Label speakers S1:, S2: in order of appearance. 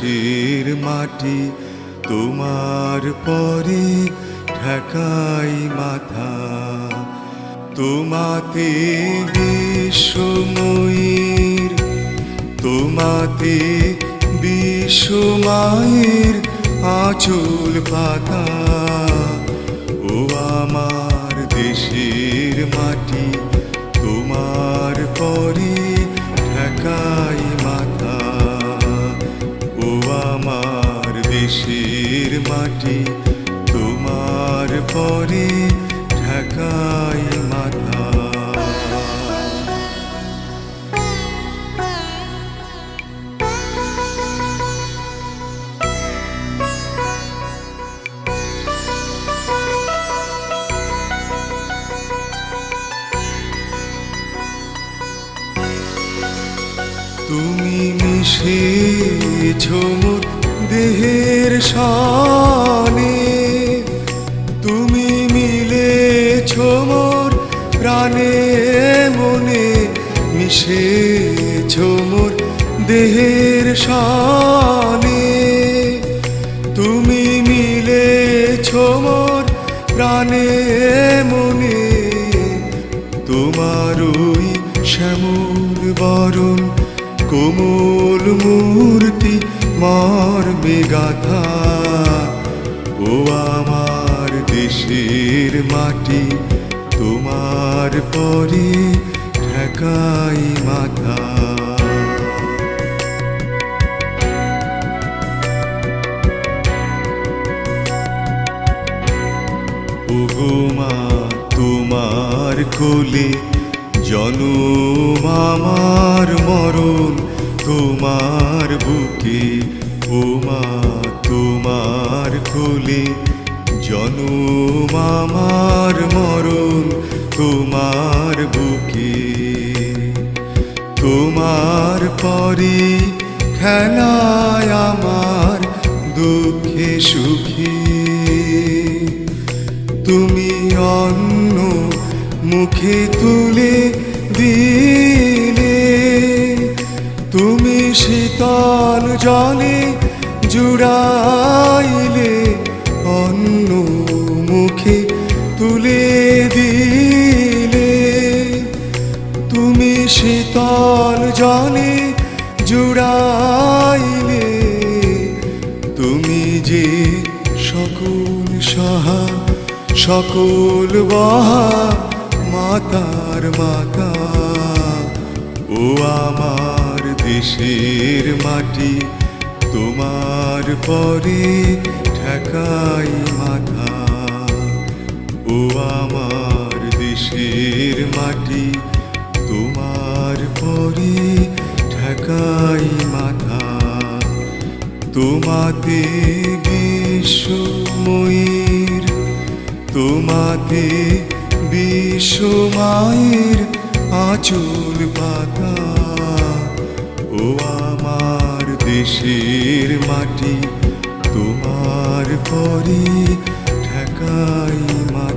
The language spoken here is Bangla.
S1: দেশের মাটি তোমার পরে ঠেকাই মাথা। তোমাতে বিশ্বময়ীর, তোমাতে বিশ্বমায়ের আঁচল পাতা। ও আমার দেশের মাটি তোমার পরে ঠেকাই মাথা। ও আমার দেশের মাটি তোমার পরে ঠেকাই মাথা। তুমি মিশেছ মোর দেহের শানে, তুমি মিলেছ মোর প্রাণে মনে, মিশেছ মোর দেহের শানে। তুমি মিলেছ মোর প্রাণে মনে, তোমারই শ্যামল বরণ কোমল মূর্তি মর্মে গাথা। ও আমার দেশের মাটি তোমার পরে ঠেকাই মাথা। ওগো মা তোমার কোলে জনম আমার মরণ তোমার বুকে। ও মা তোমার কোলে জনম আমার মরণ তোমার বুকে। তোমার পরে খেলায় আমার দুঃখে সুখে, তুমি অন্ন মুখে তুলে দিলে, তুমি শীতল জলে জুড়াইলে, অন্ন মুখে তুলে দিলে। তুমি শীতল জলে জুড়াইলে, তুমি যে সকল সহা সকল বহা মাতার মাতা। ও আমার দেশের মাটি তোমার পরে ঠেকাই মাথা। ও আমার দেশের মাটি তোমার পরে ঠেকাই মাথা। তোমাতে বিশ্বময়ীর, তোমাতে বিশ্বমায়ের আঁচল পাতা। ও আমার দেশের মাটি তোমার পরে ঠেকাই মাথা।